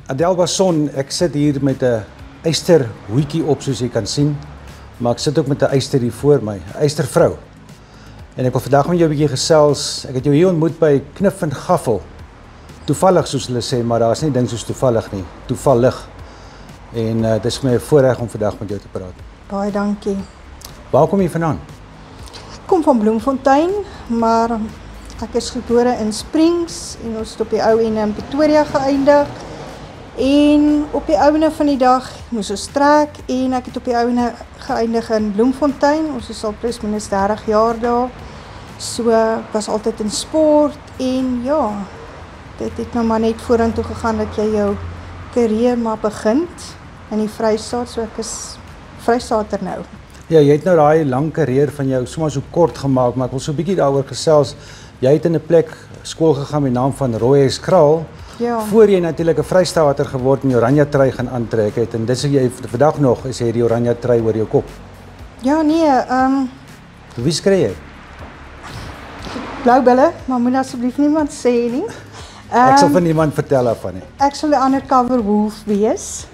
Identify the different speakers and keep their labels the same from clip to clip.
Speaker 1: Adel Basson, ek sit hier met 'n eysterhoedjie op soos jy kan sien, maar ek sit ook met 'n eyster hier voor my, 'n eystervrou. En ek wil vandag met jou 'n bietjie gesels. Ek het jou hier ontmoet by Knif en Gaffel. Toevallig soos hulle sê, maar daar's nie ding soos toevallig nie, toevallig. En dit is vir my 'n voorreg om vandag met jou te praat.
Speaker 2: Baie dankie.
Speaker 1: Waar kom jy vandaan?
Speaker 2: Ek kom van Bloemfontein, maar ek is gebore in Springs en ons het op die ou ene in Pretoria geëindig. En op die ouene van die dag moes ons trek en ek het op die ouene geëindig in Bloemfontein. Ons is al plus minus 30 jaar daar. So ek was altyd in sport en ja, dit het nou maar net vorentoe gegaan dat jy jou karier maar begin in die Vrystaat, so ek is Vrystaater nou.
Speaker 1: Ja, jy het nou daai lang karier van jou sommer so kort gemaak, maar ek wil so 'n bietjie daaroor gesels. Jy het in 'n plek skool gegaan met die naam van Rooies Kraal.
Speaker 2: Ja.
Speaker 1: Voor jy natuurlik 'n Vrystaater geword en die oranje trui gaan aantrek het en dis hoe jy vandag nog is jy die oranje trui oor jou kop.
Speaker 2: Ja, nee,
Speaker 1: Wie skree jy?
Speaker 2: blou bulle, maar moet asseblief niemand sê nie.
Speaker 1: Ek sal van niemand vertel daarvan nie.
Speaker 2: Ek sal 'n undercover wolf wees.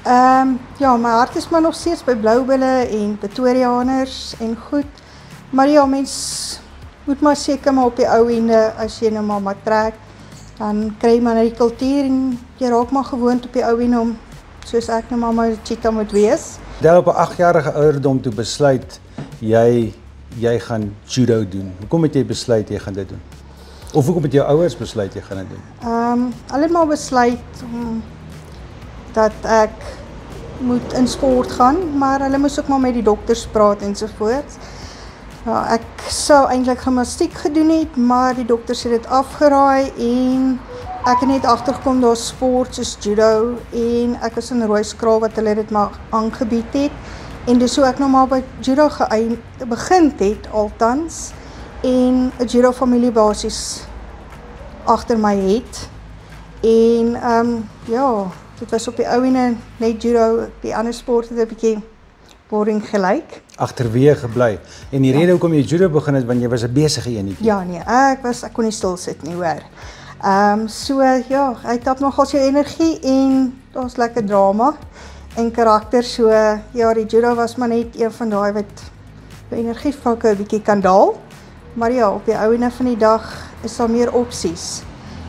Speaker 2: Ja, my hart is maar nog steeds by blou bulle en Pretoriaaners en goed. Maar ja, mens moet maar seker maar op die ou ende as jy nou maar trek, dan kry jy maar na die kultuur en jy raak maar gewoond op die ou ende om soos ek nou maar my cheetah moet wees.
Speaker 1: Jy op 'n 8-jarige ouderdom toe besluit jy gaan judo doen. Hoekom het jy besluit jy gaan dit doen? Of hoekom het jou ouers besluit jy gaan dit doen?
Speaker 2: Hulle het maar besluit dat ek moet in sport gaan, maar hulle moes ook maar met die dokters praat ensovoorts. Ja, ek sou eintlik gimnastiek gedoen het, maar die dokters het dit afgeraai en ek het net agtergekom daar's sport soos judo en ek was in Rooies Kraal wat hulle dit maar aangebied het. En dis hoe ek nou maar by judo begin het altans en 'n judo familie basies agter my het. En ja, dit was op die ou ene net judo, die ander sport het 'n bietjie boring gelyk.
Speaker 1: Agterweë gebly. En die rede hoekom jy judo begin het want jy was 'n besige enetjie.
Speaker 2: Ja nee, ek kon nie stil sit nie hoor. So ja, hy tap nogal sy energie en daar's lekker drama en karakter. So ja, die judo was maar net een van daai wat die energievlakke 'n bietjie kan daal. Maar ja, op die ou ene van die dag is daar meer opsies.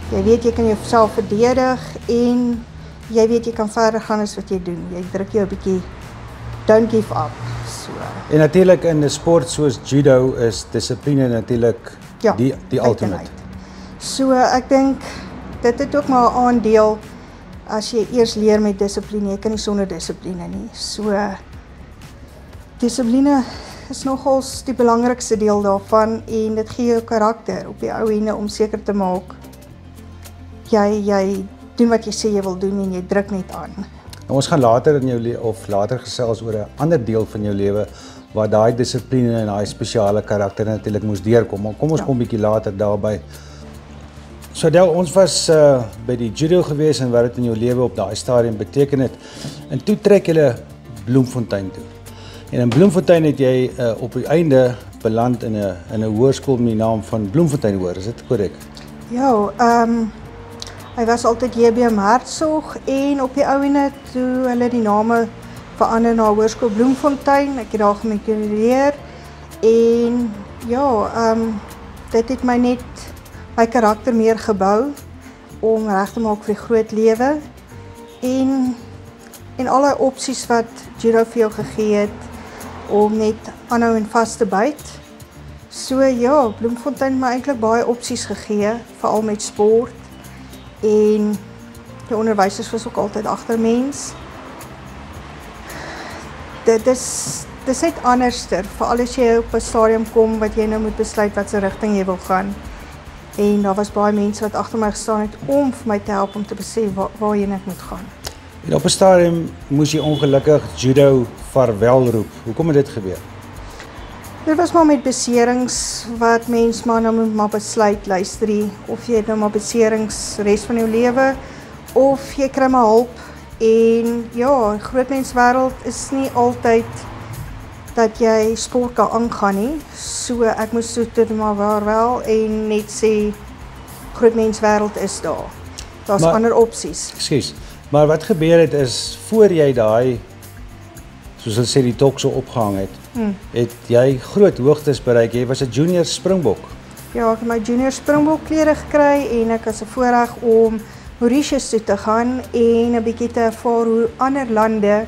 Speaker 2: Jy weet jy kan jouself verdedig en jy weet jy kan verder gaan as wat jy doen. Jy druk jou 'n bietjie don't give up. So.
Speaker 1: En natuurlik in 'n sport soos judo is dissipline natuurlik
Speaker 2: ja,
Speaker 1: die ultimate.
Speaker 2: So ek dink dit het ook maar 'n aandeel as jy eers leer met dissipline. Jy kan nie sonder dissipline nie. So dissipline is nogals die belangrikste deel daarvan en dit gee jou karakter op die ou ende om seker te maak jy doen wat jy sê jy wil doen en jy druk net aan.
Speaker 1: Nou, ons gaan later in jou later gesels oor 'n ander deel van jou lewe waar daai dissipline en daai spesiale karakter natuurlik moes deurkom. Maar kom ons kom 'n bietjie later daarby. So Adel, ons was by die judo gewees en wat dit in jou lewe op daai stadium beteken het. En toe trek jy Bloemfontein toe. En in Bloemfontein het jy op die einde beland in 'n hoërskool met die naam van Bloemfontein Hoër, is dit korrek?
Speaker 2: Ja, hy was altyd JBM Hertzog en op die ou ene toe hulle die name verander na Hoërskool Bloemfontein. Ek het daar gematrikuleer en ja, dit het my net my karakter meer gebou om reg te maak vir die groot lewe en al die opsies wat judo vir jou gegee het om net aanhou en vas te byt. So ja, Bloemfontein het my eintlik baie opsies gegee, veral met sport. En die onderwysers was ook altyd agter mens. Dit is net anderster, veral as jy op 'n stadium kom wat jy nou moet besluit watse rigting jy wil gaan. En daar was baie mense wat agter my gestaan het om vir my te help om te besef waarheen ek moet gaan.
Speaker 1: En op 'n stadium moes jy ongelukkig judo vaarwel roep. Hoekom het dit gebeur?
Speaker 2: Dit was maar met beserings wat mens maar nou moet maar besluit, luister of jy nou maar beserings res van jou lewe of jy kry maar hulp. En ja, grootmenswêreld is nie altyd dat jy sport kan aangaan nie. So ek moes toe maar vaarwel en net sê grootmenswêreld is daar. Daar's
Speaker 1: Maar-
Speaker 2: ander opsies.
Speaker 1: Ekskuus. Maar wat gebeur het is voor jy daai soos hulle sê die tokso opgehang het, het jy groot hoogtes bereik. Jy was 'n junior Springbok.
Speaker 2: Ja, ek het my junior Springbok klere gekry en ek was 'n voorreg om Mauritius toe te gaan en 'n bietjie te ervaar hoe ander lande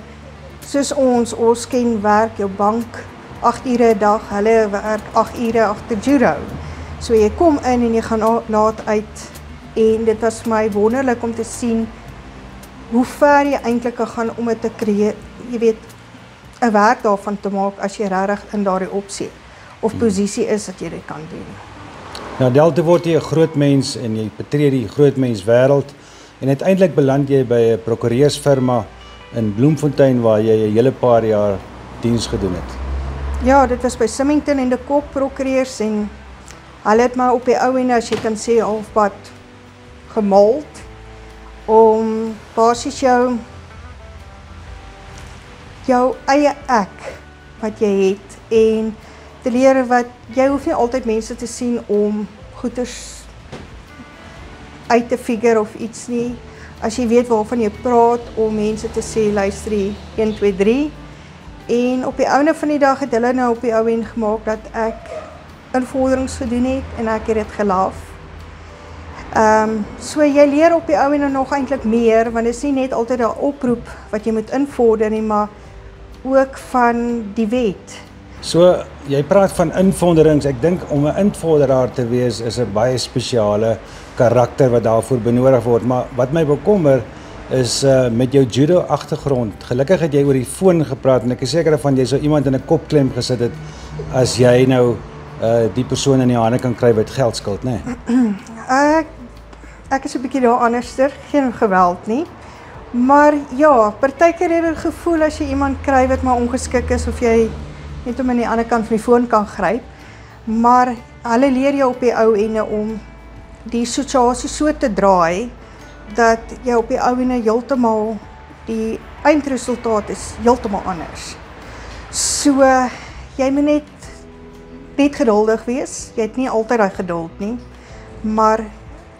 Speaker 2: soos ons ken werk jou bank 8 ure 'n dag, hulle werk 8 ure agter judo. So jy kom in en jy gaan laat uit en dit was vir my wonderlik om te sien hoe ver jy eintlik kan gaan om dit te creëer, jy weet, 'n werk daarvan te maak as jy regtig in daardie opsie of posisie is dat jy dit kan doen.
Speaker 1: Nou Delta word jy 'n groot mens en jy betree die groot mens wêreld en uiteindelik beland jy by 'n prokureursfirma in Bloemfontein waar jy 'n hele paar jaar diens gedoen het.
Speaker 2: Ja, dit was by Symington en de Kok prokureurs en hulle het my op die ou ende, as jy kan sê, halfpad gemald om basies jou eie ek wat jy het en te leer wat jy hoef nie altyd mense te sien om goeders uit te figure of iets nie. As jy weet waarvan jy praat om mense te sê luister hier 1 2 3 en op die einde van die dag het hulle nou op die ou end gemaak dat ek invorderings gedoen het en ek het dit gelaaf. So jy leer op die ou end nog eintlik meer want dit is nie net altyd 'n oproep wat jy moet invorder nie, maar ook van die wet.
Speaker 1: So jy praat van invorderings. Ek dink om 'n invorderaar te wees is 'n baie spesiale karakter wat daarvoor benodig word, maar wat my bekommer is met jou judo agtergrond. Gelukkig het jy oor die foon gepraat en ek is seker van jy sou iemand in 'n kopklem gesit het as jy nou die persoon in die hande kan kry wat geld skuld, né? Nee?
Speaker 2: Ek is 'n bietjie daar anderster, geen geweld nie. Maar ja, partykeer het ek gevoel as jy iemand kry wat maar ongeskik is of jy net om aan die ander kant van die foon kan gryp. Maar hulle leer jou op die ou ende om die situasie so te draai dat jy op die ou ende heeltemal die eindresultaat is heeltemal anders. So jy moet net geduldig wees. Jy het nie altyd daai geduld nie, maar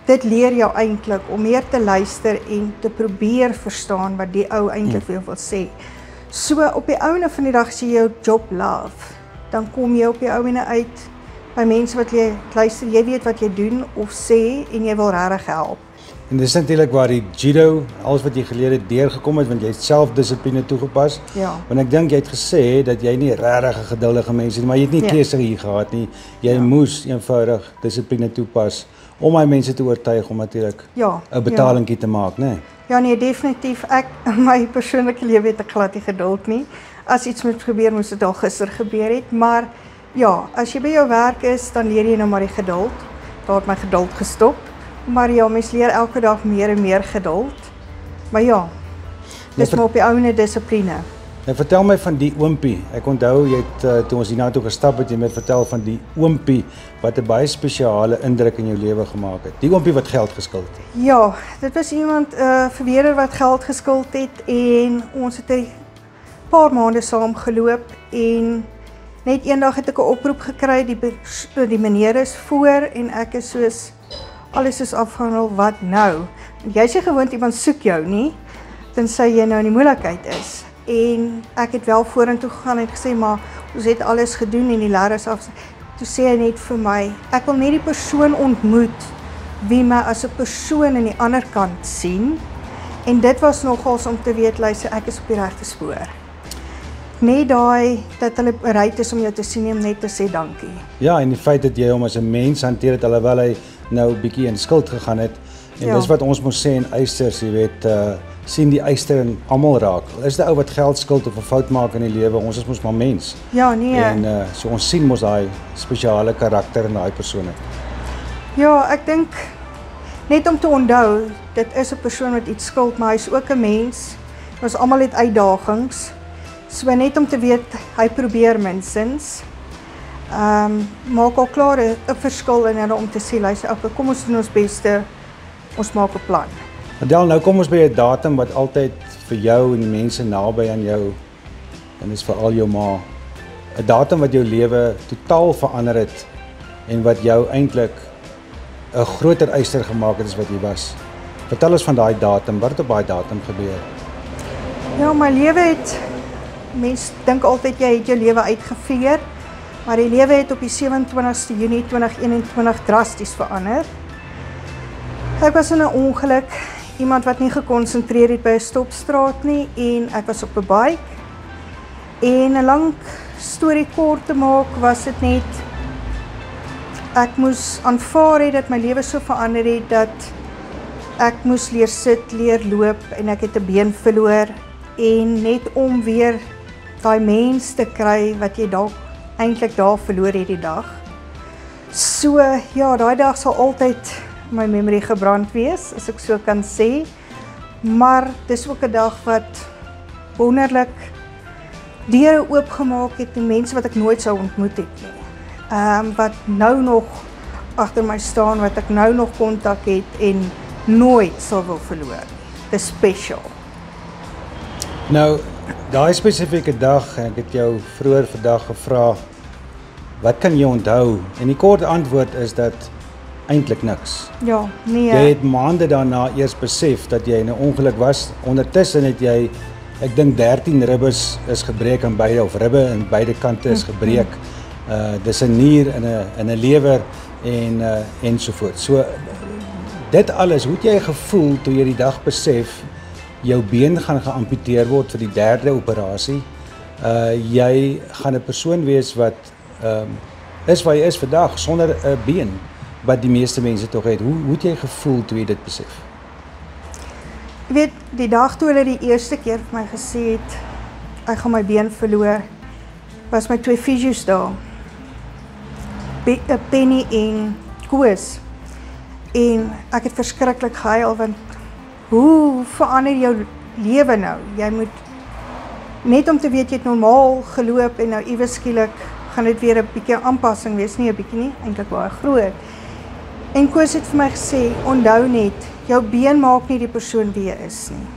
Speaker 2: dit leer jou eintlik om meer te luister en te probeer verstaan wat die ou eintlik vir jou wil sê. So op die einde van die dag as jy jou job love, dan kom jy op die ou ende uit by mense wat jy luister, jy weet wat jy doen of sê en jy wil regtig help.
Speaker 1: En dis natuurlik waar die judo, alles wat jy geleer het, deurgekom het want jy het selfdissipline toegepas.
Speaker 2: Ja.
Speaker 1: Want ek dink jy het gesê dat jy nie regtig 'n geduldige mens is, maar jy het nie
Speaker 2: Nee.
Speaker 1: keuse hier gehad nie. Jy moes eenvoudig dissipline toepas om my mense te oortuig om natuurlik
Speaker 2: Ja.
Speaker 1: 'n betalingkie te maak, né? Nee.
Speaker 2: Ja nee, definitief. Ek in my persoonlike lewe het ek glad nie geduld nie. As iets moet gebeur, moes dit al gister gebeur het, maar ja, as jy by jou werk is, dan leer jy nou maar die geduld. Daar het my geduld gestop. Maar ja, mens leer elke dag meer en meer geduld. Maar ja, dis maar op die ouene dissipline.
Speaker 1: Nou vertel my van die oompie. Ek onthou jy het toe ons hiernatoe gestap het, jy het vertel van die oompie wat 'n baie spesiale indruk in jou lewe gemaak het. Die oompie wat geld geskuld het.
Speaker 2: Ja, dit was iemand verweerder wat geld geskuld het en ons het 'n paar maande saam geloop en net eendag het ek 'n oproep gekry, die meneer is voor en ek is soos alles is afgehandel, wat nou? Want jy sê gewoond iemand soek jou nie, tensy jy nou in die moeilikheid is. En ek het wel vorentoe gegaan en gesê, maar ons het alles gedoen en die leer is af. Toe sê hy net vir my, ek wil net die persoon ontmoet wie my as 'n persoon aan die ander kant sien. En dit was nogals om te weet, luister, ek is op die regte spoor. Net daai dat hulle bereid is om jou te sien en net te sê dankie.
Speaker 1: Ja, en die feit dat jy hom as 'n mens hanteer het alhoewel hy nou 'n bietjie in skuld gegaan het. En
Speaker 2: Ja.
Speaker 1: dis wat ons moet sê in eisters, jy weet, sien die eister in almal raak. Is die ou wat geld skuld of 'n fout maak in die lewe, ons is mos maar mens.
Speaker 2: Ja, nee.
Speaker 1: En so ons sien mos daai spesiale karakter in daai persone.
Speaker 2: Ja, ek dink net om te onthou, dit is 'n persoon wat iets skuld, maar hy's ook 'n mens. Ons almal het uitdagings. So net om te weet, hy probeer minstens. Maak al klaar 'n verskil in hulle om te sê, luister, okay, kom ons doen ons beste. Ons maak 'n plan.
Speaker 1: Adel, nou kom ons by 'n datum wat altyd vir jou en die mense naby aan jou, en dis veral jou ma, 'n datum wat jou lewe totaal verander het en wat jou eintlik 'n groter eister gemaak het as wat jy was. Vertel ons van daai datum, wat het op daai datum gebeur?
Speaker 2: Ja, my lewe het, mens dink altyd jy het jou lewe uitgevier, maar die lewe het op die 27ste Junie 2021 drasties verander. Ek was in 'n ongeluk, iemand wat nie gekonsentreer het by 'n stopstraat nie, en ek was op 'n bike. En 'n lang storie kort te maak, was dit net, ek moes aanvaar het dat my lewe so verander het, dat ek moes leer sit, leer loop, en ek het 'n been verloor, en net om weer daai mens te kry, wat jy dalk eintlik daar verloor het die dag. So, ja, daai dag sal altyd my memory gebrand wees, as ek so kan sê, maar dis ook 'n dag wat wonderlik deure oopgemaak het, die mense wat ek nooit sou ontmoet het nie, wat nou nog agter my staan, wat ek nou nog kontak het, en nooit sal wil verloor. Dis special.
Speaker 1: Nou, daai spesifieke dag, ek het jou vroeër vandag gevra, wat kan jy onthou? En die kort antwoord is dat eintlik niks.
Speaker 2: Ja, nee.
Speaker 1: Jy het maande daarna eers besef dat jy in 'n ongeluk was. Ondertussen het jy, ek dink 13 ribbes is gebreek aan beide, of ribbe aan beide kante is gebreek. Dis 'n nier in 'n lewer en ensovoorts. So dit alles, hoe het jy gevoel toe jy die dag besef jou been gaan geamputeer word vir die 3de operasie? Jy gaan 'n persoon wees wat is waar jy is vandag sonder 'n been, wat die meeste mense tog het. Hoe het jy gevoel toe jy dit besef?
Speaker 2: Jy weet, die dag toe hulle die eerste keer vir my gesê het, ek gaan my been verloor, was my 2 fisios daar. Penny en Koos. En ek het verskriklik gehuil, want hoe verander jou lewe nou? Jy moet, net om te weet, jy het normaal geloop, en nou iewes skielik gaan dit weer 'n bietjie aanpassing wees, nie 'n bietjie nie, eintlik baie groot. En Koos het vir my gesê, onthou net, jou been maak nie die persoon wie jy is nie.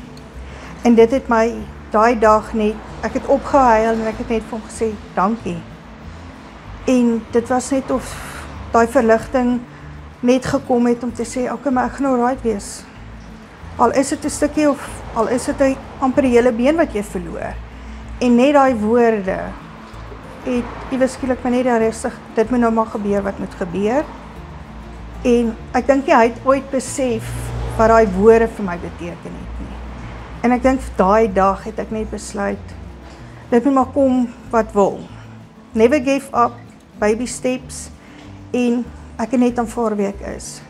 Speaker 2: En dit het my, daai dag net, ek het opgehuil, en ek het net vir hom gesê, dankie. En dit was net of daai verligting net gekom het om te sê, okay, maar ek gaan nou right wees. Al is dit 'n stukkie, of al is dit 'n amper die hele been wat jy verloor. En net daai woorde, het iewers skielik my net daar rustig, dit moet nou maar gebeur wat moet gebeur. En ek dink nie hy het ooit besef wat daai woorde vir my beteken het nie. En ek dink daai dag het ek net besluit, dit moet maar kom wat wil. Never give up, baby steps, en ek het net aanvaar wie ek is.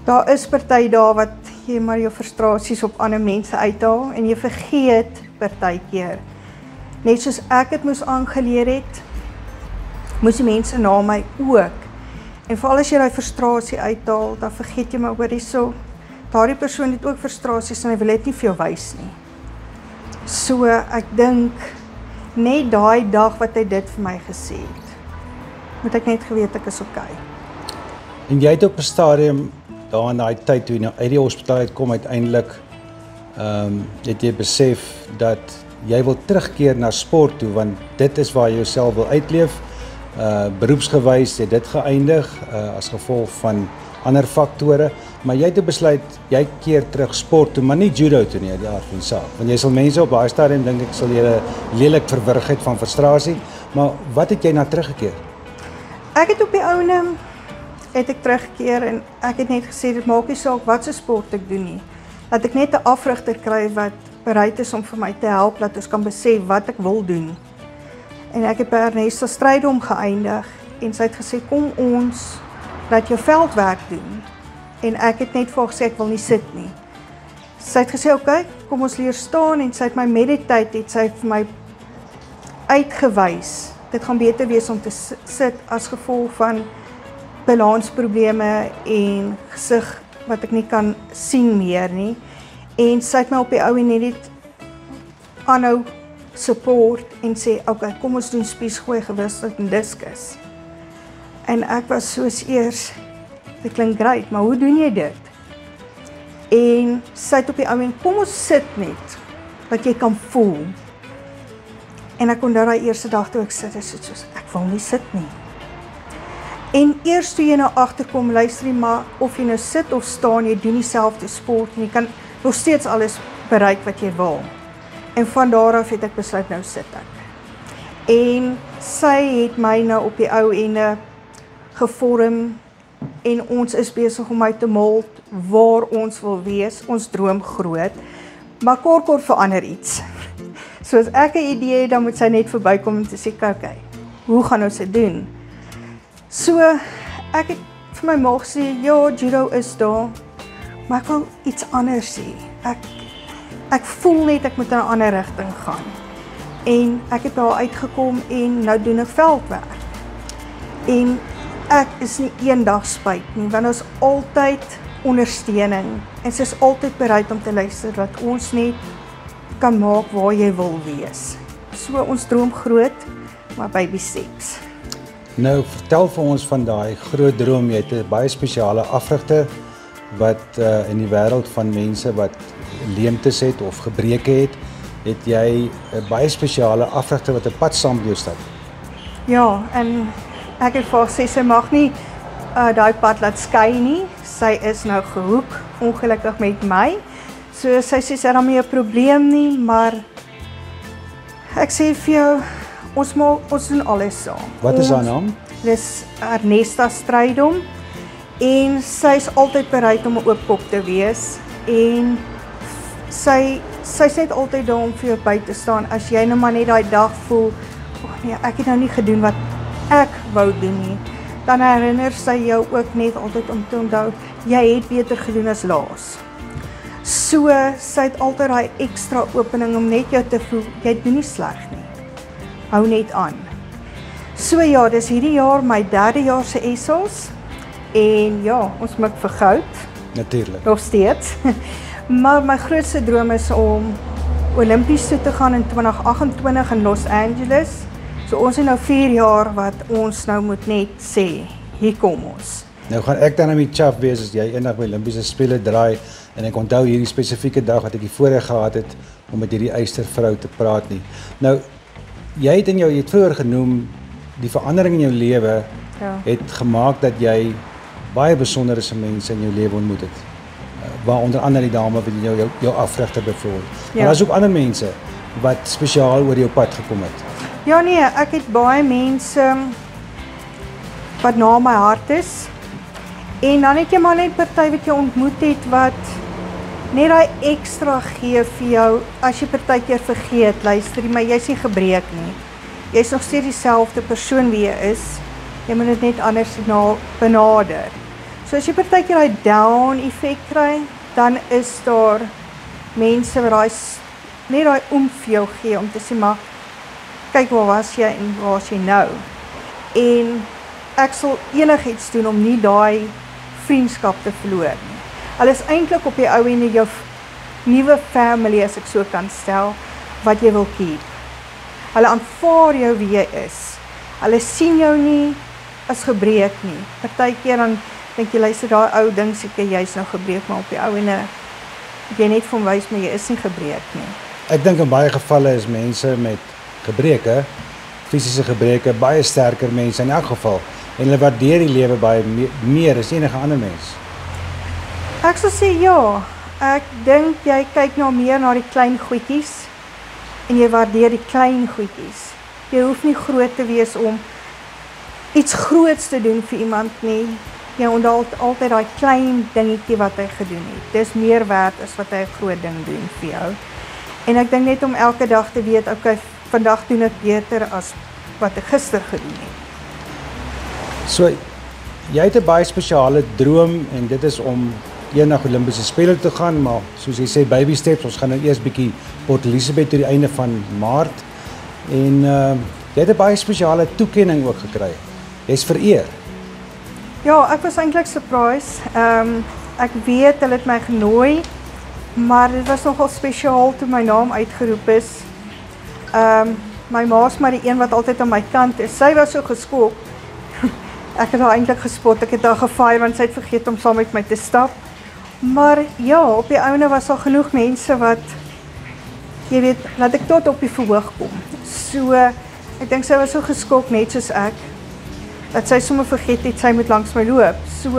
Speaker 2: Daar is party daar wat jy maar jou frustrasies op ander mense uithaal, en jy vergeet partykeer. Net soos ek het moes aangeleer het, moes die mense na my ook. En veral as jy daai frustrasie uithaal, dan vergeet jy maar oor hierso, daardie persoon het ook frustrasies, en hy wil dit nie vir jou wys nie. So, ek dink, net daai dag wat hy dit vir my gesê het, moet ek net geweet ek is okay.
Speaker 1: En jy het op 'n stadium, daar in daai tyd toe jy nou uit die hospitaal uitkom uiteindelik, het jy besef dat jy wil terugkeer na sport toe, want dit is waar jy jouself wil uitleef. Beroepsgewys het dit geëindig, as gevolg van ander faktore, maar jy het besluit, jy keer terug sport toe, maar nie judo toe nie, die aard van die saak. Want jy sal mense op daai stadium, dink ek, sal jy lelik verwrig het van frustrasie, maar wat het jy na teruggekeer?
Speaker 2: Ek het op die ouene, het ek teruggekeer, en ek het net gesê, dit maak nie saak wat se sport ek doen nie, dat ek net 'n afrigter kry wat bereid is om vir my te help, dat ons kan besef wat ek wil doen. En ek het by Ernesta Strydom geëindig, en sy het gesê, kom ons, laat jou veldwerk doen. En ek het net vir haar gesê, ek wil nie sit nie. Sy het gesê, okay, kom ons leer staan, en sy het my meditate, het sy vir my uitgewys. Dit gaan beter wees om te sit, as gevolg van balansprobleme en gesig wat ek nie kan sien meer nie. En sy het my op die ou en net aanhou support en sê, okay, kom ons doen spiesgooi, gewigstyd en diskus. En ek was soos eers, dit klink great, maar hoe doen jy dit? En sy het op die ou en, kom ons sit net, wat jy kan voel. En ek onthou daai eerste dag toe ek sit, is dit soos, ek wil nie sit nie. En eers toe jy nou agterkom, luister jy maar of jy nou sit of staan, jy doen dieselfde sport en jy kan nog steeds alles bereik wat jy wil. En van daar af het ek besluit nou sit ek. En sy het my nou op die ou ende gevorm en ons is besig om uit te mold waar ons wil wees, ons droom groot, maar kort verander iets. So as ek 'n idee het, dan moet sy net verbykom om te sê, okay, hoe gaan ons dit doen? So, ek het vir my ma gesê, ja, judo is daar, maar ek wil iets anders sê. Ek voel net ek moet in 'n ander rigting gaan. En ek het daar uitgekom en nou doen ek veldwerk. En ek is nie eendag spyt nie, want ons altyd ondersteuning en sy is altyd bereid om te luister dat ons net kan maak waar jy wil wees. So ons droom groot, maar baby steps.
Speaker 1: Nou, vertel vir ons van daai groot droom. Jy het 'n baie spesiale afrigter wat in die wêreld van mense wat leemtes het of gebreke het jy 'n baie spesiale afrigter wat 'n pad saam met jou stap.
Speaker 2: Ja, en ek het vir haar gesê sy mag nie daai pad laat skei nie. Sy is nou gehoek, ongelukkig met my. So sy sê sy daarmee 'n probleem nie, maar ek sê vir jou, ons doen alles saam.
Speaker 1: Wat is haar naam?
Speaker 2: Dis Ernesta Strydom en sy is altyd bereid om 'n oop kop te wees en sy's net altyd daar om vir jou by te staan as jy nou maar net daai dag voel, nee, ek het nou nie gedoen wat ek wou doen nie. Dan herinner sy jou ook net altyd om te onthou, jy het beter gedoen as laas. So, sy het altyd daai ekstra opening om net jou te voel, jy doen nie sleg nie. Hou net aan. So ja, dis hierdie jaar my 3de jaar se ESOS en ja, ons mik vir goud.
Speaker 1: Natuurlik.
Speaker 2: Nog steeds. Maar my grootste droom is om Olimpies toe te gaan in 2028 in Los Angeles. So ons het nou 4 jaar wat ons nou moet net sê, hier kom ons.
Speaker 1: Nou gaan ek dan aan die chaf wees as jy eendag by Olimpiese spele draai en ek onthou hierdie spesifieke dag wat ek die voorreg gehad het om met hierdie eystervrou te praat nie. Nou, jy het vroeër genoem die verandering in jou lewe het gemaak dat jy baie besondere mense in jou lewe ontmoet het. Waaronder andere die dame wat jou afrigter byvoorbeeld. Maar daar's ook ander mense wat spesiaal oor jou pad gekom het.
Speaker 2: Ja nee, ek het baie mense wat na my hart is. En dan het jy maar net party wat jy ontmoet het wat net daai ekstra gee vir jou as jy partykeer vergeet, luister, maar jy's nie gebreek nie. Jy's nog steeds dieselfde persoon wie jy is. Jy moet dit net anders benader. So as jy partykeer daai down effek kry, dan is daar mense wat net daai vir jou gee om te sê, maar kyk waar was jy en waar is jy nou? En ek sal enigiets doen om nie daai vriendskap te verloor nie. Hulle is eintlik op die ou ende jou nuwe family, as ek so kan stel, wat jy wil keep. Hulle aanvaar jou wie jy is. Hulle sien jou nie as gebreek nie. Partykeer dan dink jy, luister, daai ou ding seker jy's nou gebreek, maar op die ou ende jy net van wys, maar jy is nie gebreek nie.
Speaker 1: Ek dink in baie gevalle is mense met gebreke, fisiese gebreke, baie sterker mense in elk geval. En hulle waardeer die lewe baie meer as enige ander mens.
Speaker 2: Ek sal sê ja, ek dink jy kyk nou meer na die klein goedjies en jy waardeer die klein goedjies. Jy hoef nie groot te wees om iets groots te doen vir iemand nie. Jy onthou altyd daai klein dingetjie wat hy gedoen het. Dis meer werd as wat hy 'n groot ding doen vir jou. En ek dink net om elke dag te weet, okay, vandag doen ek beter as wat ek gister gedoen het.
Speaker 1: So, jy het 'n baie spesiale droom en dit is om eendag Olimpiese spele te gaan, maar soos jy sê, baby steps, ons gaan nou eers bietjie Port Elizabeth tot die einde van Maart. En jy het 'n baie spesiale toekenning ook gekry. Jy's vereer.
Speaker 2: Ja, ek was eintlik surprised. Ek weet hulle het my genooi, maar dit was nogal spesiaal toe my naam uitgeroep is. My ma is maar die een wat altyd aan my kant is. Sy was so geskok. Ek het haar eintlik gespot. Ek het haar gefire want sy het vergeet om saam met my te stap. Maar ja, op die ouene was al genoeg mense wat, jy weet, laat ek tot op die verhoog kom. So, ek dink sy was so geskok net soos ek. dat sy sommer vergeet het sy moet langs my loop. So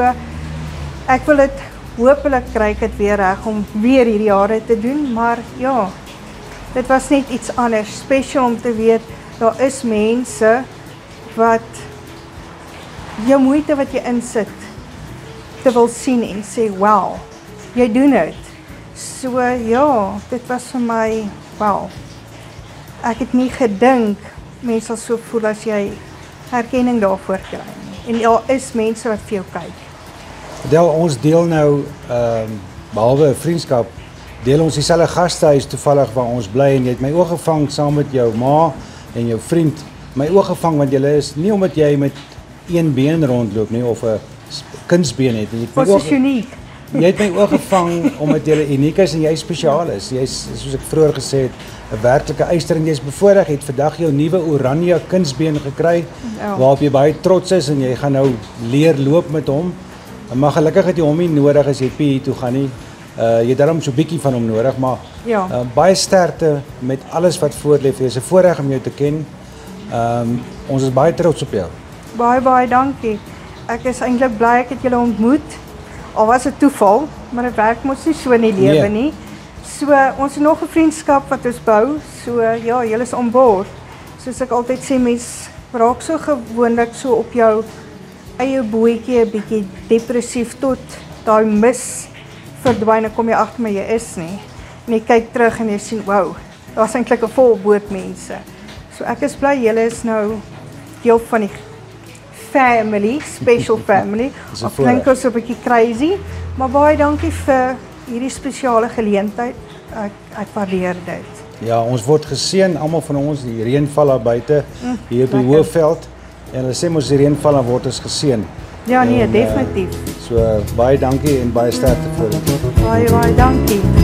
Speaker 2: ek wil dit hopelik kry ek dit weer reg om weer hierdie jare te doen, maar ja, dit was net iets anders, special om te weet, daar is mense wat jou moeite wat jy insit te wil sien en sê, wow, jy doen dit. So ja, dit was vir my, wow, ek het nie gedink, mense sal so voel as jy herkenning daarvoor kry. En ja, is mense wat vir jou kyk.
Speaker 1: Adel, ons deel nou, behalwe 'n vriendskap, deel ons dieselfde gastehuis toevallig waar ons bly en jy het my oog gevang saam met jou ma en jou vriend. My oog gevang want julle is nie omdat jy met een been rondloop nie of 'n kunsbeen het nie.
Speaker 2: Dit is uniek.
Speaker 1: Jy het my oog gevang omdat jy uniek is en jy spesiaal is. Jy's, soos ek vroeër gesê het, 'n werklike eyster en jy's bevoorreg, het vandag jou nuwe oranje kunsbeen gekry, waarop jy baie trots is en jy gaan nou leer loop met hom. Maar gelukkig het jy hom nie nodig as jy PE toe gaan nie. Jy het daarom so 'n bietjie van hom nodig, maar
Speaker 2: Ja.
Speaker 1: Baie sterkte met alles wat voorlê. Dit is 'n voorreg om jou te ken. Ons is baie trots op jou.
Speaker 2: Baie dankie. Ek is eintlik bly ek het julle ontmoet. Al was dit toeval, maar dit werk mos nie so in die lewe nie. So ons het nog 'n vriendskap wat ons bou. So ja, julle is on board. Soos ek altyd sê, mens raak so gewoonlik so op jou eie bootjie 'n bietjie depressief tot daai mis verdwyn en kom jy agter maar jy is nie. En jy kyk terug en jy sien, wow, daar's eintlik 'n vol boot mense. So ek is bly julle is nou deel van die family, special family. Of klink ons 'n bietjie crazy, maar baie dankie vir hierdie spesiale geleentheid. Ek waardeer dit.
Speaker 1: Ja, ons word geseën, almal van ons, die reën val daar buite hier op die Hoëveld. En hulle sê mos die reën val dan word ons geseën.
Speaker 2: Ja nee, definitief.
Speaker 1: So baie dankie en baie sterkte vir dit.
Speaker 2: Baie dankie.